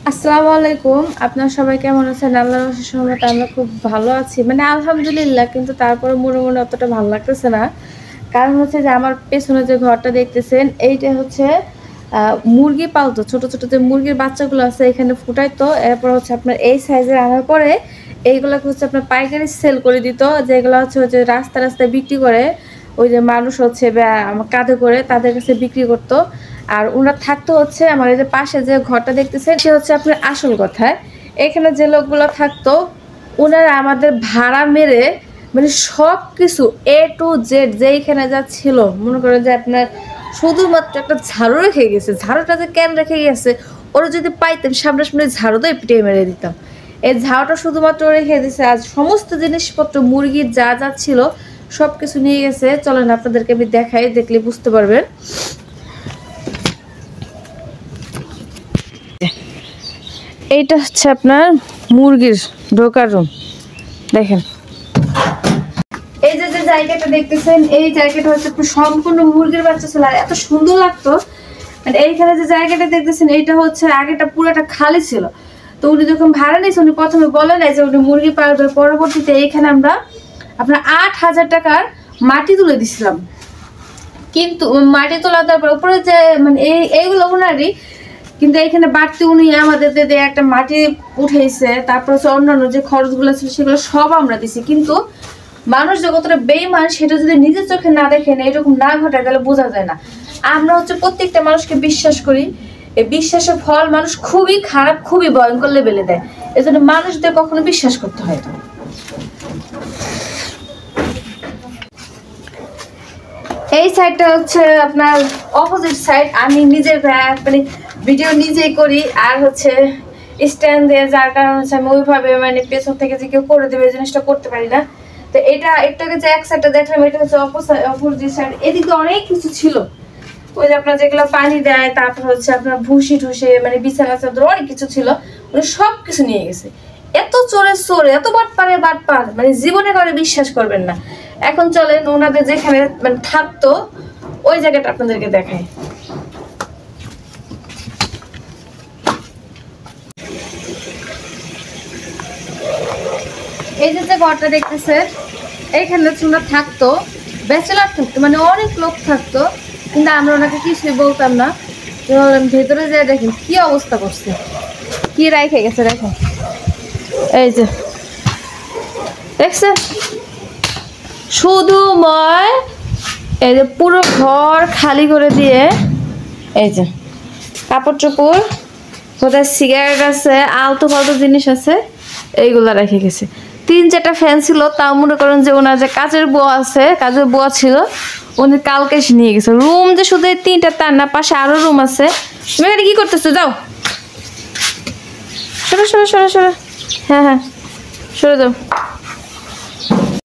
আসসালামু আলাইকুম। আপনারা সবাই কেমন আছেন? আল্লাহর অশেষ রহমতে আমরা খুব ভালো আছি। মানে আলহামদুলিল্লাহ, কিন্তু তারপরে মনে মনে অতটা ভালো লাগতেছে না। কারণ হচ্ছে যে আমার পেছনে যে ঘরটা দেখতেছেন এইটা হচ্ছে মুরগি পালতো। ছোট ছোট যে মুরগির বাচ্চাগুলো আছে এখানে ফুটাইতো। এরপর হচ্ছে আপনার এই সাইজের আনার পরে এইগুলোকে হচ্ছে আপনার পাইকারি সেল করে দিত। যেগুলো হচ্ছে যে রাস্তা রাস্তায় বিক্রি করে, ওই যে মানুষ হচ্ছে কাঁধে করে তাদের কাছে বিক্রি করতো। আর ওনারা থাকতো হচ্ছে আমার এই যে পাশে যে ঘরটা দেখতেছেন সে হচ্ছে আপনার আসল কথায় এখানে যে লোকগুলো থাকতো ওনারা আমাদের ভাড়া মেরে মানে সব কিছু A to Z যেইখানে যা ছিল মনে করেন যে আপনার শুধুমাত্র একটা ঝাড়ু রেখে গেছে, ঝাড়ুটা যে কেন রেখে গেছে ওরা যদি পাইতাম সামনাসামনি ঝাড়ু দিয়ে পিটিয়ে মেরে দিতাম। এই ঝাড়ুটা শুধুমাত্র রেখে দিয়েছে, আজ সমস্ত জিনিসপত্র মুরগির যা যা ছিল সব কিছু নিয়ে গেছে। চলেন আপনাদেরকে আমি দেখাই, দেখলে বুঝতে পারবেন। এইটা হচ্ছে আপনার মুরগির ঢোকার রুম। দেখেন এই যে যে জায়গাটা দেখতেছেন এই জায়গাটা হচ্ছে সম্পূর্ণ মুরগির বাচ্চা ছিল, আর এত সুন্দর লাগতো। মানে এইখানে যে জায়গাটা দেখতেছেন এইটা হচ্ছে আগেটা পুরোটা খালি ছিল। তো উনি যখন ভাড়া নিয়েছে উনি প্রথমে বলে নাই যে উনি মুরগি পালবে। পরবর্তীতে এইখানে আমরা আপনার 8,000 টাকার মাটি তুলে দিছিলাম। কিন্তু মাটি তোলা তারপর উপরে যে মানে এইগুলো ওনারই, কিন্তু এখানে বাড়তি উনি আমাদের দিয়ে একটা মাটি উঠেছে। তারপর হচ্ছে অন্যান্য যে খরচগুলো ছিল সেগুলো সব আমরা দিছি। কিন্তু মানুষ যে কতটা বেইমান সেটা যদি নিজের চোখে না দেখেন, এরকম না ঘটায়, তাহলে বোঝা যায় না। আমরা হচ্ছে প্রত্যেকটা মানুষকে বিশ্বাস করি, এই বিশ্বাসের ফল মানুষ খুবই খারাপ, খুবই ভয়ঙ্কর লেভেলে দেয়। এই জন্য মানুষদের কখনো বিশ্বাস করতে হয় না। এই সাইডটা হচ্ছে আপনার অপোজিট সাইড। আমি নিজের মানে ভিডিও নিজেই করি, আর হচ্ছে স্ট্যান্ড দিয়ে, যার কারণে হচ্ছে আমি ওইভাবে মানে পেছন থেকে যে কেউ করে দেবে এই জিনিসটা করতে পারি না। তো এটা একটাকে যে এক সাইডটা দেখলাম এটা হচ্ছে অপোজিট সাইড। এদিকে অনেক কিছু ছিল, ওই যে আপনার যেগুলো পানি দেয়, তারপর হচ্ছে আপনার ভুসি ঠুসে মানে বিছানা চাদর অনেক কিছু ছিল, মানে সব কিছু নিয়ে গেছে। এত চোরে এত বাটপার মানে জীবনে কারো বিশ্বাস করবেন না। এখন চলেন ওনাদের যেখানে মানে থাকতো ওই জায়গাটা আপনাদেরকে দেখায়। এই যে ঘরটা দেখতেছে এইখানে ওনারা থাকতো, ব্যাচেলার থাকতো, মানে অনেক লোক থাকতো, কিন্তু আমরা ওনাকে কিছুই বলতাম না। ভেতরে যেয়ে দেখেন কি অবস্থা করছে, কি রাইখে গেছে দেখেন। এই যে দেখছেন শুধু এই যে পুরো ঘর খালি করে দিয়ে, এই যে কাপড় চোপড়, কোথায় সিগারেট আছে, আলতু ফালতু জিনিস আছে, এইগুলা রেখে গেছে। 3-4টা ফ্যান ছিল, তাও মনে করেন যে ওনার যে কাজের বুয়া ছিল উনি কালকে এসে নিয়ে গেছে। রুম যে শুধু 3টা তার না, পাশে আরো রুম আছে। তুমি এখানে কি করতেছো? যাও, সরে। হ্যাঁ সরে যাও।